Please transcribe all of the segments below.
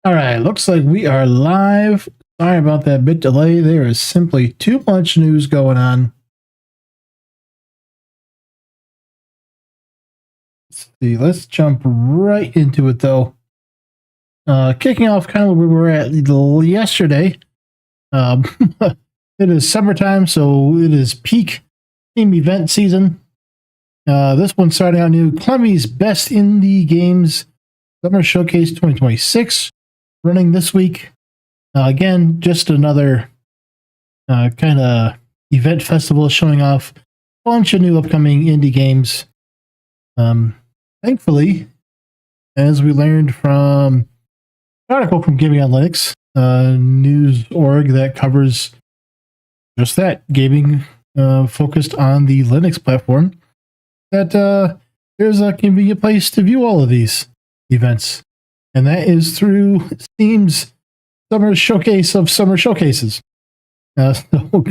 All right, looks like we are live. Sorry about that bit delay. There is simply too much news going on. Let's see. Let's jump right into it, though. Kicking off kind of where we were at yesterday. It is summertime, so it is peak theme event season. This one starting out new. Clemmy's Best Indie Games Summer Showcase 2026 running this week. Again, just another kind of event festival showing off a bunch of new upcoming indie games. Thankfully, as we learned from an article from Gaming on Linux, news org that covers just that, gaming focused on the Linux platform, that there's a convenient place to view all of these events. And that is through Steam's Summer Showcase of Summer Showcases. So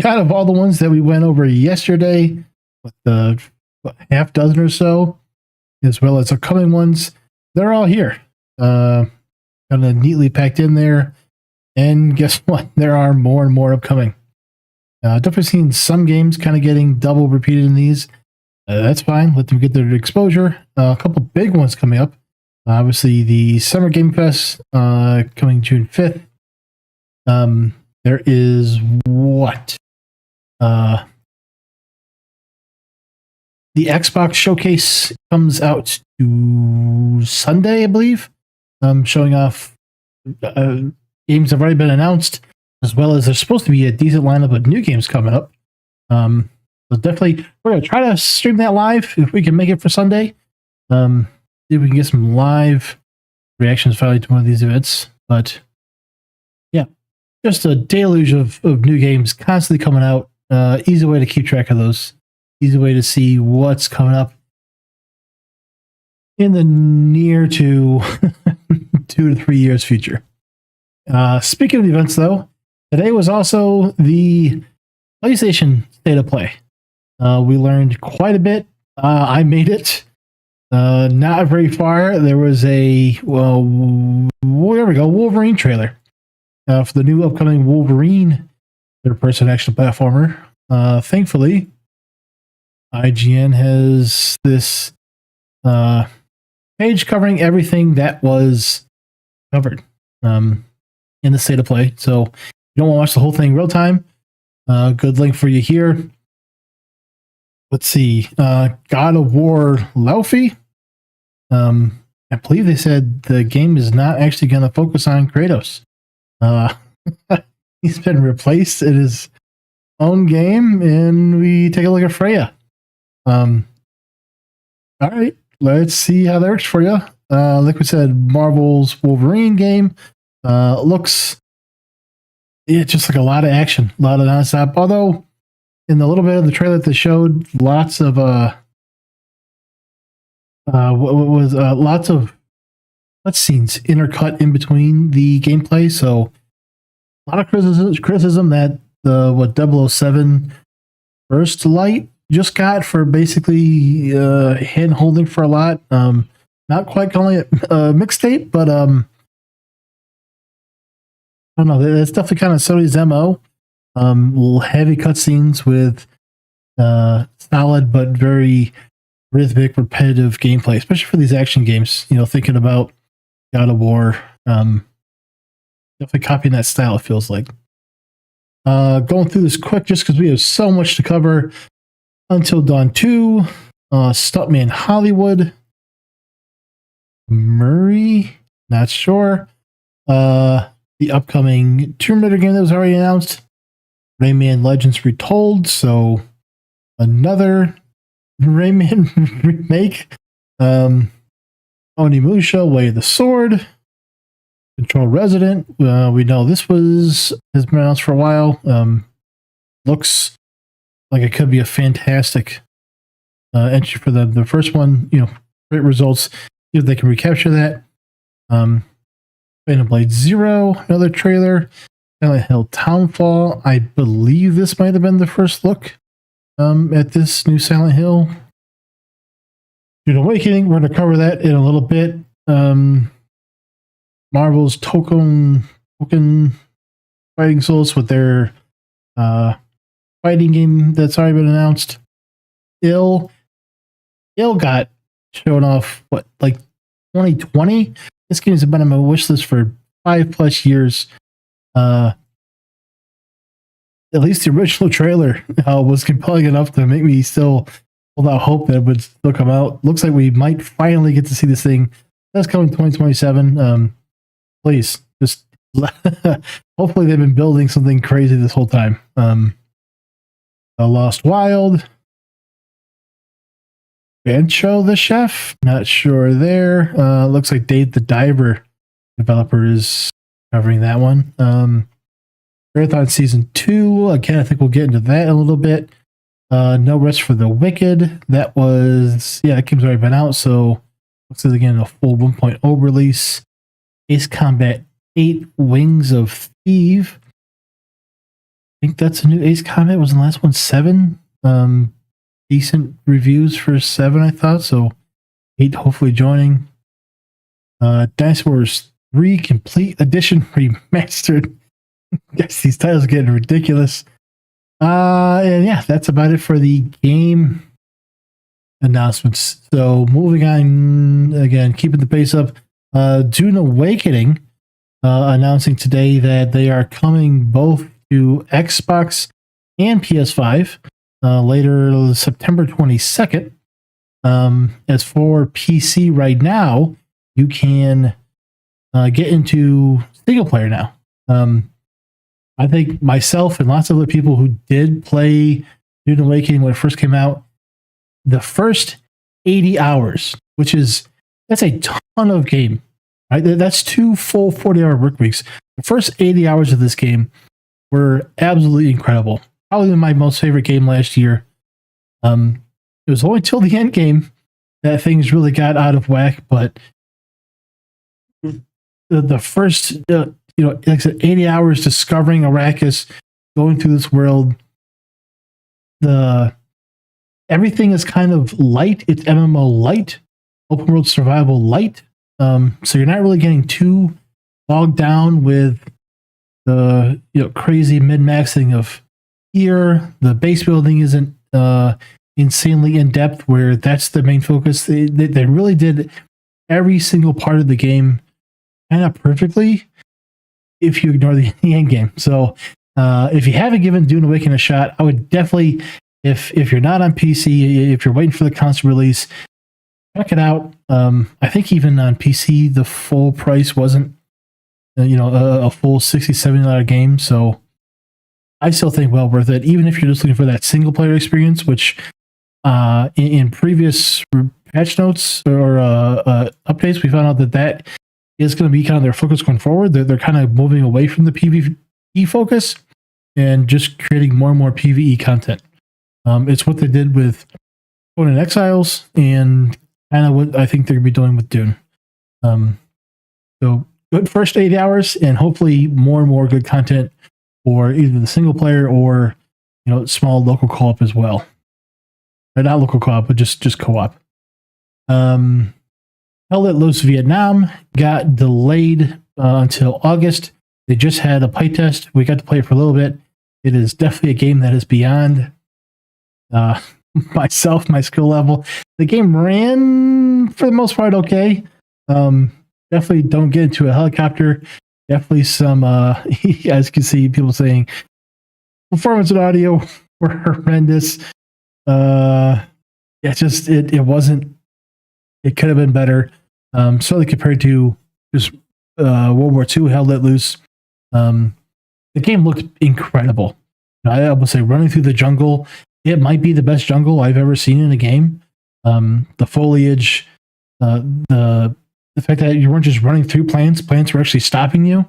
kind of all the ones that we went over yesterday, with the half dozen or so, as well as upcoming ones, they're all here. Kind of neatly packed in there. And guess what? There are more and more upcoming. Definitely seen some games kind of getting double repeated in these. That's fine. Let them get their exposure. A couple big ones coming up. Obviously, the Summer Game Fest coming June 5th. There is what? The Xbox Showcase comes out to Sunday, I believe. Showing off games have already been announced, as well as there's supposed to be a decent lineup of new games coming up. So definitely, we're going to try to stream that live if we can make it for Sunday. See if we can get some live reactions finally to one of these events. But yeah, just a deluge of new games constantly coming out. Easy way to keep track of those. Easy way to see what's coming up in the near to 2 to 3 years future. Speaking of events, though, today was also the PlayStation State of Play. We learned quite a bit. I made it. Not very far. There was a there we go, Wolverine trailer for the new upcoming Wolverine third-person action platformer. Thankfully, IGN has this page covering everything that was covered in the State of Play. So if you don't want to watch the whole thing real time, good link for you here. Let's see. God of War Laufey. I believe they said the game is not actually going to focus on Kratos. He's been replaced in his own game, and we take a look at Freya. All right, let's see how that works for you. Like we said, Marvel's Wolverine game looks just like a lot of action, a lot of nonstop. Although, in the little bit of the trailer that they showed, lots of lots of cutscenes intercut in between the gameplay. So a lot of criticism that the 007 First Light just got for basically hand holding for a lot. Not quite calling it a mixtape, but I don't know. That's definitely kind of Sony's MO. Little heavy cutscenes with solid but very rhythmic, repetitive gameplay, especially for these action games. You know, thinking about God of War, definitely copying that style. It feels like going through this quick, just because we have so much to cover. Until Dawn 2, Stuntman Hollywood, Murray, not sure. The upcoming Tomb Raider game that was already announced, Rayman Legends Retold, so another Rayman remake. Onimusha, Way of the Sword, Control Resident. We know this has been announced for a while. Looks like it could be a fantastic entry for the first one. You know, great results. See if they can recapture that. Phantom Blade Zero, another trailer. Silent Hill Townfall. I believe this might have been the first look at this new Silent Hill. Dune Awakening. We're going to cover that in a little bit. Marvel's Token Fighting Souls with their fighting game that's already been announced. Il got shown off like 2020. This game's been on my wish list for 5+ years. At least the original trailer was compelling enough to make me still hold out hope that it would still come out. Looks like we might finally get to see this thing. That's coming 2027. Please, just hopefully they've been building something crazy this whole time. Lost Wild. Bancho the Chef, not sure there. Looks like Dave the Diver developer is covering that one. Marathon Season 2, again, I think we'll get into that a little bit. No Rest for the Wicked, that game's already been out, so looks like again a full 1.0 release. Ace Combat 8, Wings of Thief. I think that's a new Ace Combat. Was the last one 7? Decent reviews for 7, I thought, so 8 hopefully joining. Dynasty Warriors 3 Complete Edition Remastered. Guess these titles are getting ridiculous. And yeah, that's about it for the game announcements. So moving on, again, keeping the pace up. Dune Awakening announcing today that they are coming both to Xbox and PS5 later September 22nd. As for PC right now, you can get into single player now. I think myself and lots of other people who did play Dune Awakening when it first came out, the first 80 hours, that's a ton of game, right? That's 2 full 40-hour work weeks. The first 80 hours of this game were absolutely incredible. Probably my most favorite game last year. It was only till the end game that things really got out of whack, but the first, like I said, 80 hours discovering Arrakis, going through this world, everything is kind of light. It's MMO light, open world survival light. So you're not really getting too bogged down with the crazy min-maxing of here. The base building isn't insanely in depth, where that's the main focus. They really did every single part of the game kind of perfectly, if you ignore the end game. So if you haven't given Dune Awakening a shot, I would definitely, if you're not on PC, if you're waiting for the console release, check it out. I think even on PC, the full price wasn't a full $60, $70 game. So I still think well worth it, even if you're just looking for that single player experience, which in previous patch notes or updates, we found out that is going to be kind of their focus going forward. They're kind of moving away from the PvE focus and just creating more and more PvE content. It's what they did with Conan Exiles and kind of what I think they're going to be doing with Dune. So good first 80 hours, and hopefully more and more good content for either the single player or small local co-op as well. Or not local co-op, but just co-op. Hell Let Loose Vietnam got delayed until August. They just had a play test. We got to play it for a little bit. It is definitely a game that is beyond myself, my skill level. The game ran for the most part okay. Definitely don't get into a helicopter. Definitely some, as you can see, people saying performance and audio were horrendous. It wasn't. It could have been better. Certainly compared to just World War II, Hell Let Loose. The game looked incredible. I would say running through the jungle, it might be the best jungle I've ever seen in a game. The foliage, the fact that you weren't just running through plants were actually stopping you.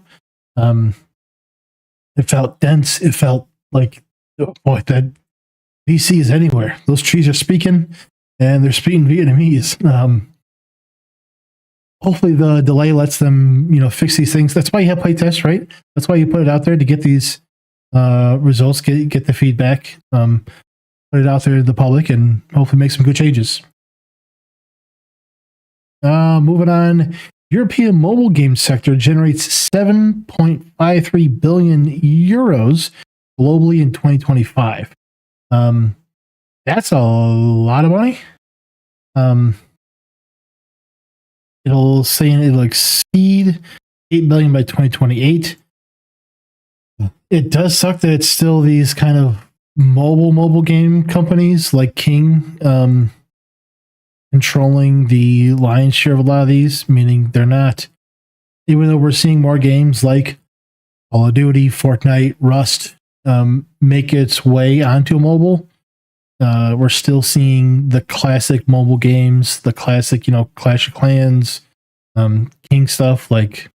It felt dense. It felt like, oh boy, that VC is anywhere. Those trees are speaking, and they're speaking Vietnamese. Hopefully the delay lets them, fix these things. That's why you have playtests, right? That's why you put it out there, to get these results, get the feedback, put it out there to the public, and hopefully make some good changes. Moving on, European mobile game sector generates 7.53 billion euros globally in 2025. That's a lot of money. It'll say it'll exceed 8 billion by 2028. It does suck that it's still these kind of mobile game companies like King controlling the lion's share of a lot of these, meaning they're not, even though we're seeing more games like Call of Duty, Fortnite, Rust make its way onto mobile. We're still seeing the classic mobile games, the classic, Clash of Clans, King stuff like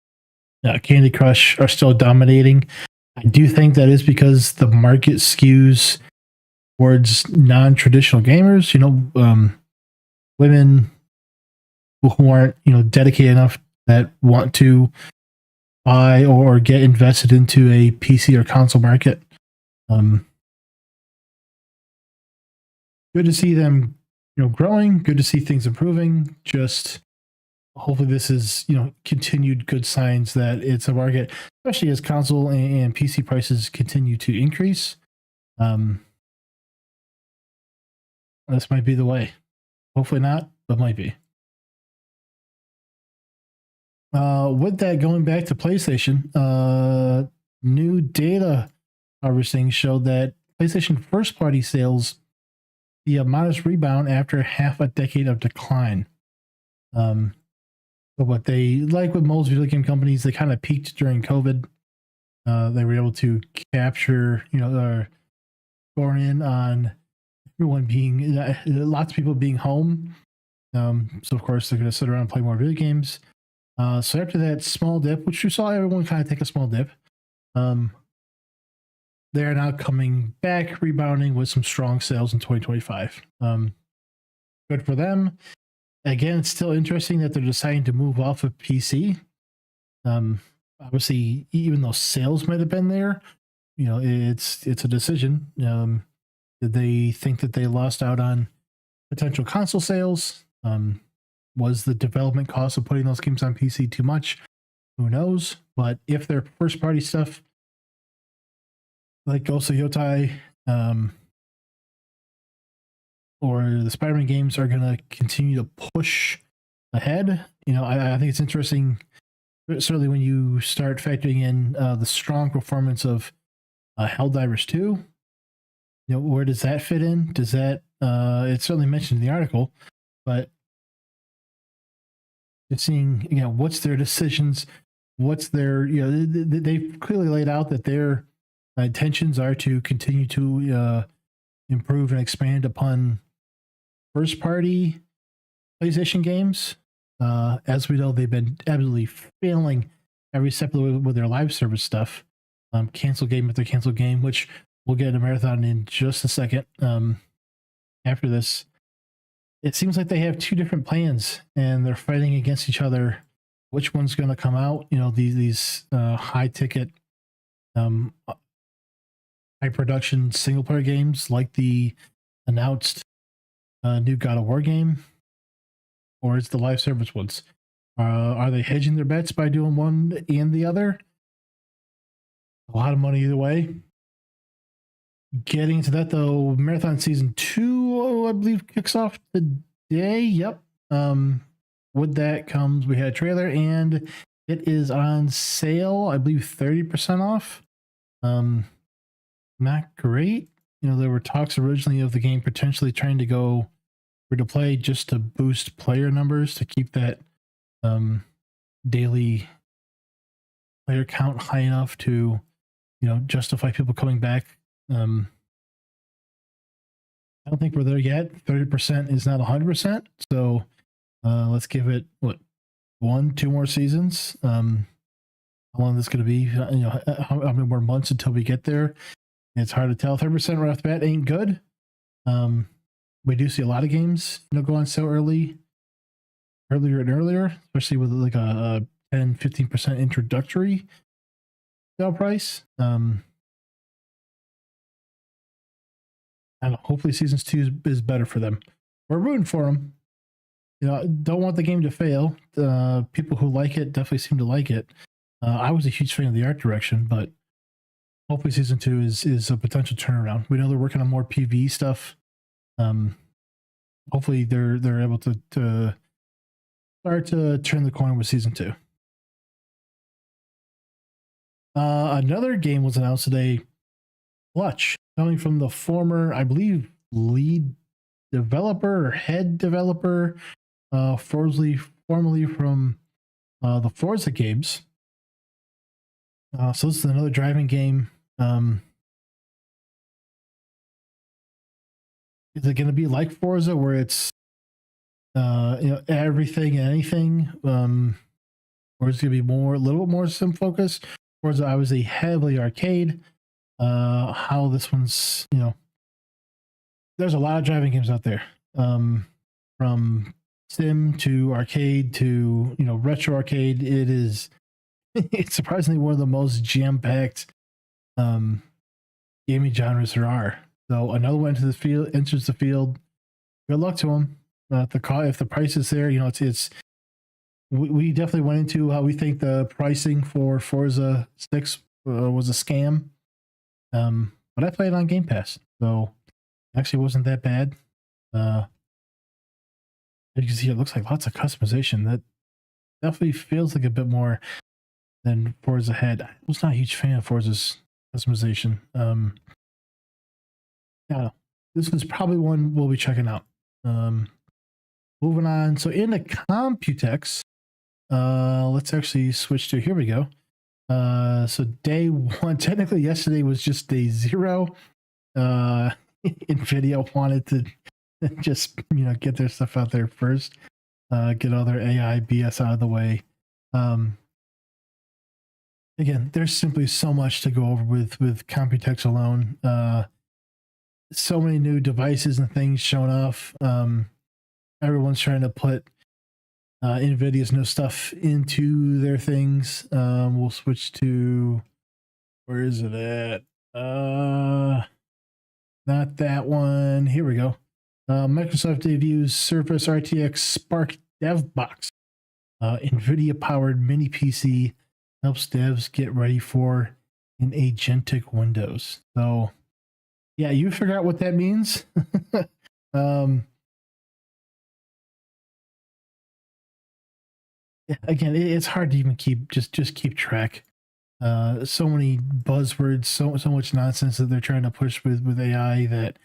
Candy Crush are still dominating. I do think that is because the market skews towards non-traditional gamers, women who aren't, dedicated enough that want to buy or get invested into a PC or console market. Good to see them, growing. Good to see things improving. Just hopefully this is, continued good signs that it's a market, especially as console and PC prices continue to increase. This might be the way. Hopefully not, but might be. With that, going back to PlayStation, new data harvesting showed that PlayStation first-party sales see a modest rebound after half a decade of decline. But what they, like with most video game companies, they kind of peaked during COVID. They were able to capture, scoring in on everyone being, lots of people being home. So of course they're going to sit around and play more video games. So after that small dip, which you saw everyone kind of take a small dip, they are now coming back, rebounding with some strong sales in 2025. Good for them. Again, it's still interesting that they're deciding to move off of PC. Obviously, even though sales might have been there, it's a decision. Did they think that they lost out on potential console sales? Was the development cost of putting those games on PC too much? Who knows? But if their first party stuff, like Ghost of Yotai, or the Spider-Man games are going to continue to push ahead, I think it's interesting, certainly when you start factoring in the strong performance of Helldivers 2. Where does that fit in? Does that, it's certainly mentioned in the article, but just seeing, what's their decisions, what's their, they've clearly laid out that their intentions are to continue to improve and expand upon first party PlayStation games. As we know, they've been absolutely failing every step of the way with their live service stuff. Cancel game after cancel game, which we'll get a marathon in just a second. After this, it seems like they have two different plans and they're fighting against each other. Which one's going to come out? These high ticket, high production single player games like the announced new God of War game, or it's the live service ones. Are they hedging their bets by doing one and the other? A lot of money either way. Getting into that though, Marathon Season 2, I believe, kicks off today. Yep. With that comes, we had a trailer and it is on sale, I believe 30% off. Not great. There were talks originally of the game potentially trying to go free to play just to boost player numbers to keep that daily player count high enough to, justify people coming back. I don't think we're there yet. 30% is not 100%. So let's give it 1-2 more seasons. How long is this going to be? How many more months until we get there? It's hard to tell. 30% right off the bat ain't good. We do see a lot of games, go on sale earlier and earlier, especially with like a 10-15% introductory sale price. And hopefully seasons 2 is better for them. We're rooting for them. don't want the game to fail. People who like it definitely seem to like it. I was a huge fan of the art direction, but hopefully season 2 is a potential turnaround. We know they're working on more PvE stuff. Hopefully they're able to start to turn the corner with season 2. Another game was announced today, Clutch, coming from the former, I believe, lead developer or head developer, formerly from the Forza games. So this is another driving game. Is it going to be like Forza, where it's everything and anything, or is it going to be a little bit more sim focused? Forza obviously heavily arcade. How this one's, there's a lot of driving games out there, from sim to arcade to retro arcade. It is it's surprisingly one of the most jam-packed gaming genres there are. So another one enters the field. Good luck to them. If the price is there, it's we definitely went into how we think the pricing for Forza 6 was a scam. But I played on Game Pass, so actually wasn't that bad. As you can see, it looks like lots of customization. That definitely feels like a bit more than Forza had. I was not a huge fan of Forza's customization. Yeah, this is probably one we'll be checking out. Moving on. So in the Computex, let's actually switch to, here we go. So day 1, technically yesterday was just day 0. Nvidia wanted to just get their stuff out there first, get all their AI BS out of the way. Again, there's simply so much to go over with Computex alone. So many new devices and things showing off. Everyone's trying to put Nvidia's new stuff into their things. We'll switch to, where is it at? Not that one. Here we go. Microsoft debuts Surface RTX Spark Dev Box. Nvidia powered mini PC helps devs get ready for an agentic Windows. So yeah, you figure out what that means. Again, it's hard to even keep track. So many buzzwords, so much nonsense that they're trying to push with AI that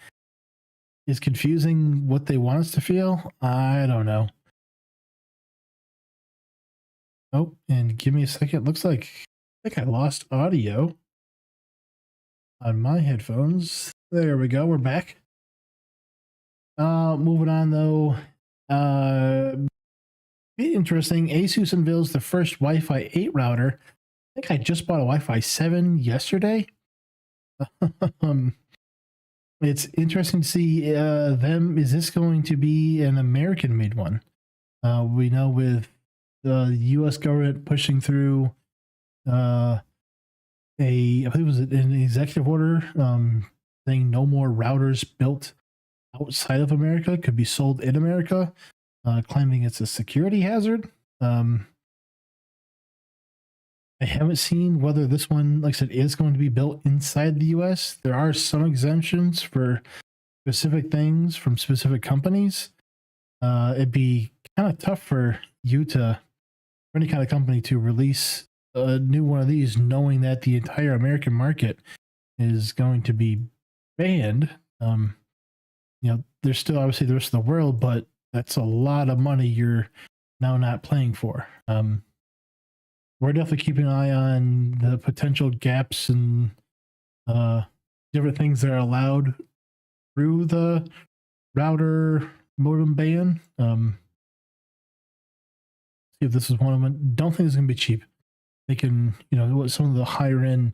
is confusing what they want us to feel. I don't know. Oh, and give me a second. Looks like I think I lost audio on my headphones. There we go. We're back. Moving on though. Interesting. Asus unveils the first Wi-Fi 8 router. I think I just bought a Wi-Fi 7 yesterday. It's interesting to see them. Is this going to be an American-made one? We know with the U.S. government pushing through I believe it was an executive order saying no more routers built outside of America could be sold in America, claiming it's a security hazard. I haven't seen whether this one, like I said, is going to be built inside the US. There are some exemptions for specific things from specific companies. It'd be kind of tough for any kind of company to release a new one of these, knowing that the entire American market is going to be banned. There's still obviously the rest of the world, but that's a lot of money you're now not playing for. We're definitely keeping an eye on the potential gaps and different things that are allowed through the router modem ban. See if this is one of them. Don't think it's going to be cheap. They can, what some of the higher end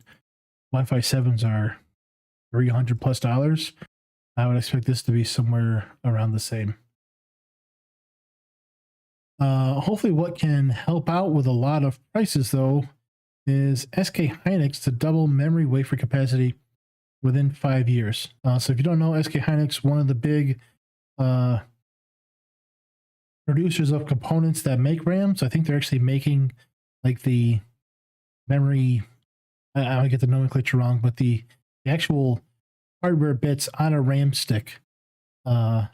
Wi-Fi 7s are $300+. I would expect this to be somewhere around the same. Hopefully what can help out with a lot of prices though is SK Hynix to double memory wafer capacity within 5 years. So if you don't know, SK Hynix, one of the big producers of components that make RAM. So I think they're actually making like the memory. I get the nomenclature wrong, but the actual hardware bits on a RAM stick that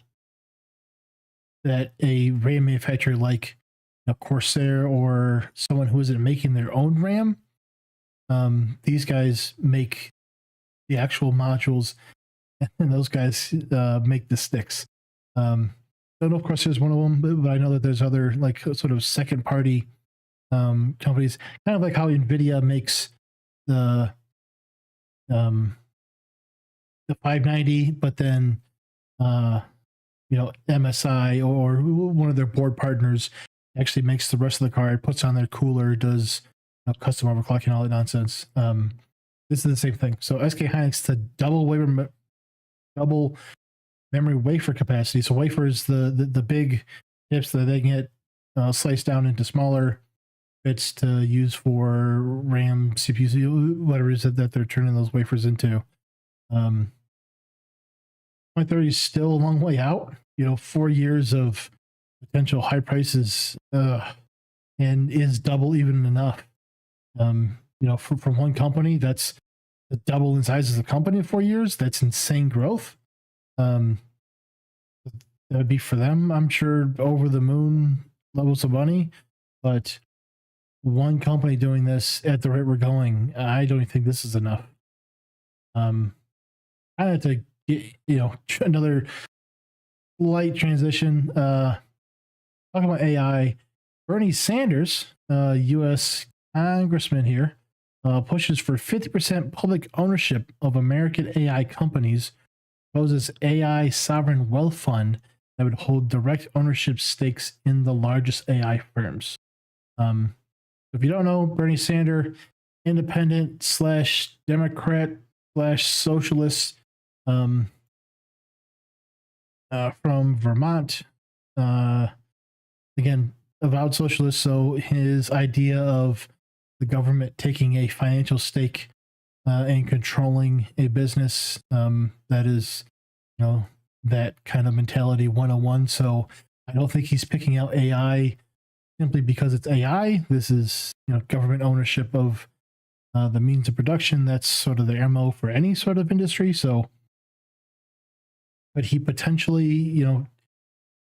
a RAM manufacturer like Corsair or someone who isn't making their own RAM, these guys make the actual modules, and those guys make the sticks. I don't know if Corsair is one of them, but I know that there's other like sort of second party companies, kind of like how NVIDIA makes the 590, but then MSI or one of their board partners actually makes the rest of the card, puts on their cooler, does custom overclocking, all that nonsense. This is the same thing. So SK Hynix to double memory wafer capacity. So wafer is the big chips that they can get sliced down into smaller bits to use for RAM, CPU, whatever it is that they're turning those wafers into. 2030 is still a long way out. 4 years of potential high prices, and is double even enough? From one company, that's the double in size as a company in 4 years. That's insane growth. That would be for them, I'm sure, over the moon levels of money. But one company doing this at the rate we're going, I don't even think this is enough. I had to get, another light transition. Talking about AI, Bernie Sanders, U.S. congressman here, pushes for 50% public ownership of American AI companies, proposes AI sovereign wealth fund that would hold direct ownership stakes in the largest AI firms. If you don't know, Bernie Sanders, independent / Democrat / socialist, from Vermont, again, avowed socialist. So his idea of the government taking a financial stake and controlling a business, that is, that kind of mentality 101. So I don't think he's picking out AI simply because it's AI. This is, government ownership of the means of production. That's sort of the MO for any sort of industry. So, but he potentially,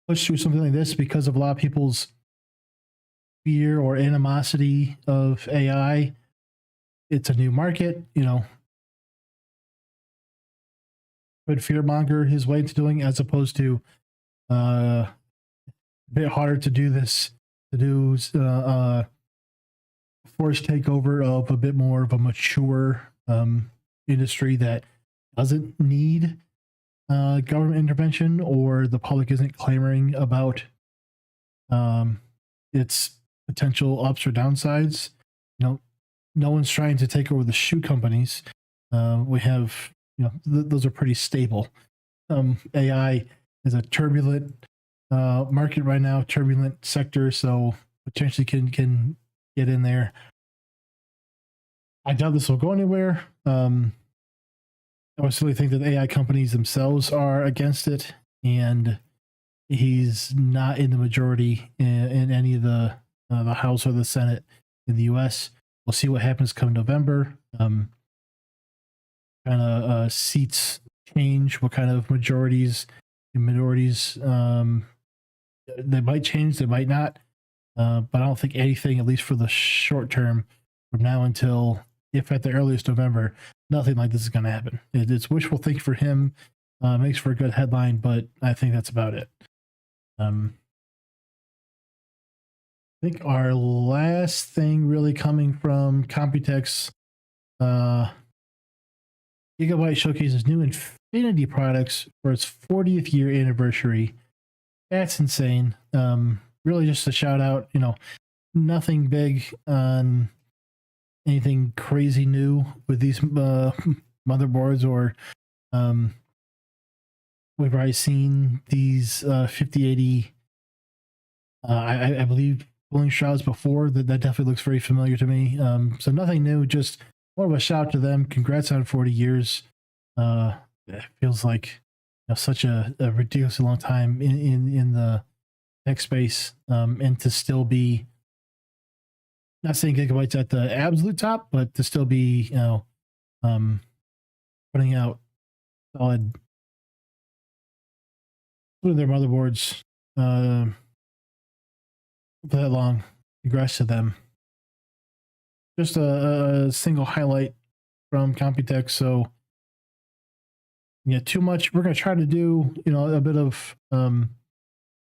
push through something like this because of a lot of people's fear or animosity of AI. It's a new market, could fearmonger his way into doing, as opposed to a bit harder to do this, to do forced takeover of a bit more of a mature industry that doesn't need government intervention, or the public isn't clamoring about its potential ups or downsides. No one's trying to take over the shoe companies. We have, those are pretty stable. AI is a turbulent market right now, turbulent sector, so potentially can get in there. I doubt this will go anywhere. I still think that AI companies themselves are against it, and he's not in the majority in any of the House or the Senate in the U.S. We'll see what happens come November. Kind of seats change, what kind of majorities and minorities they might change, they might not. But I don't think anything, at least for the short term, from now until, if at the earliest November, nothing like this is going to happen. It's wishful thinking for him. Makes for a good headline, but I think that's about it. I think our last thing really coming from Computex, Gigabyte showcases new Infinity products for its 40th year anniversary. That's insane. Really just a shout out, nothing big on anything crazy new with these motherboards, or we've already seen these 5080, I believe, cooling shrouds before. That definitely looks very familiar to me. So nothing new, just more of a shout out to them. Congrats on 40 years. It feels like such a ridiculously long time in the tech space, and to still be, not saying gigabytes at the absolute top, but to still be, putting out solid with their motherboards for that long. Congrats to them. Just a single highlight from Computex. So, yeah, too much. We're going to try to do, a bit of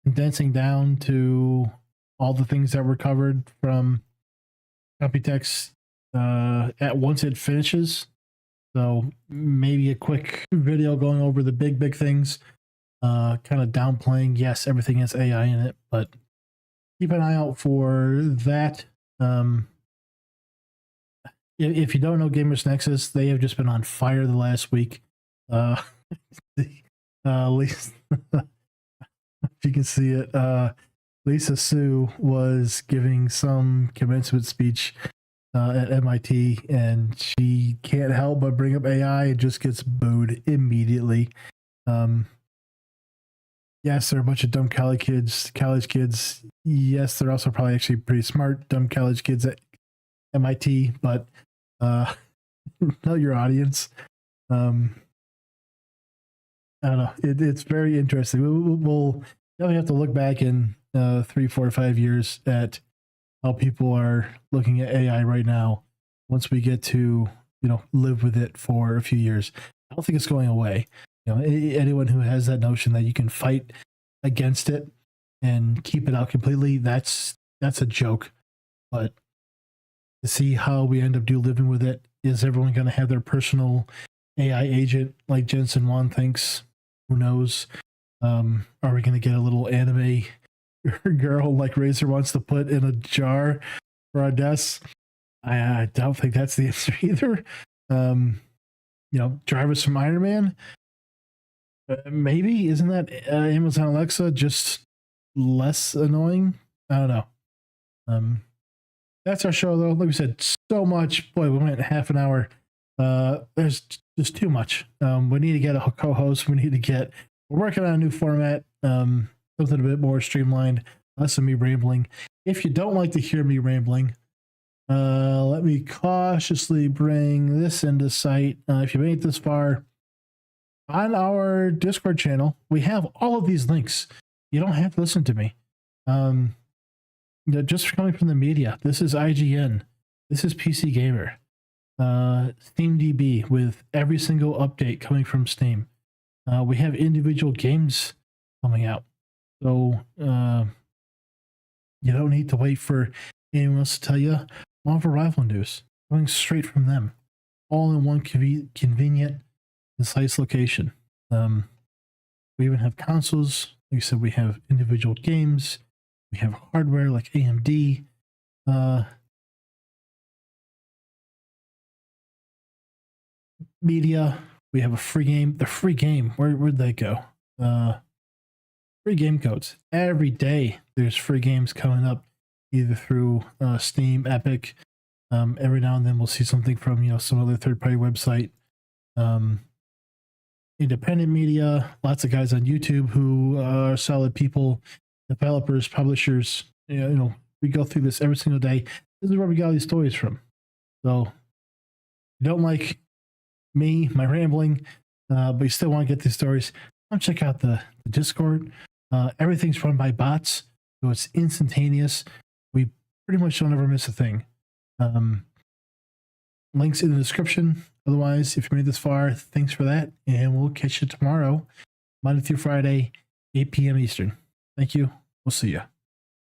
condensing down to all the things that were covered from Computex at once it finishes. So maybe a quick video going over the big things, kind of downplaying, yes, everything has AI in it, but keep an eye out for that. If you don't know Gamers Nexus, they have just been on fire the last week. Lisa, if you can see it, Lisa Su was giving some commencement speech at MIT, and she can't help but bring up AI and just gets booed immediately. Yes, they're a bunch of dumb college kids. Yes, they're also probably actually pretty smart, dumb college kids at MIT, but know your audience. I don't know. It's very interesting. We'll definitely have to look back in 3, 4, 5 years at how people are looking at AI right now. Once we get to live with it for a few years, I don't think it's going away. Anyone who has that notion that you can fight against it and keep it out completely, that's a joke. But to see how we end up living with it, is everyone going to have their personal AI agent like Jensen Huang thinks? Who knows? Are we going to get a little anime girl like Razer wants to put in a jar for our desks? I don't think that's the answer either. Drivers from Iron Man. Maybe, isn't that Amazon Alexa just less annoying? I don't know. That's our show, though. Like we said, so much. Boy, we went half an hour. There's just too much. We need to get a co-host. We're working on a new format, something a bit more streamlined, less of me rambling. If you don't like to hear me rambling, let me cautiously bring this into sight. If you made it this far, on our Discord channel, we have all of these links. You don't have to listen to me. Just coming from the media, this is IGN, this is PC Gamer, SteamDB with every single update coming from Steam. We have individual games coming out, so you don't need to wait for anyone else to tell you. Marvel Rival news coming straight from them, all in one convenient, concise location. We even have consoles. Like I said, we have individual games. We have hardware like AMD. Media. We have a free game. The free game. Where'd they go? Free game codes. Every day there's free games coming up, either through Steam, Epic. Every now and then we'll see something from some other third-party website. Independent media. Lots of guys on YouTube who are solid people. Developers, publishers, we go through this every single day. This is where we got all these stories from. So, you don't like me, my rambling, but you still want to get these stories, come check out the Discord. Everything's run by bots, so it's instantaneous. We pretty much don't ever miss a thing. Links in the description. Otherwise, if you made this far, thanks for that, and we'll catch you tomorrow, Monday through Friday, 8 p.m. Eastern. Thank you. We'll see you.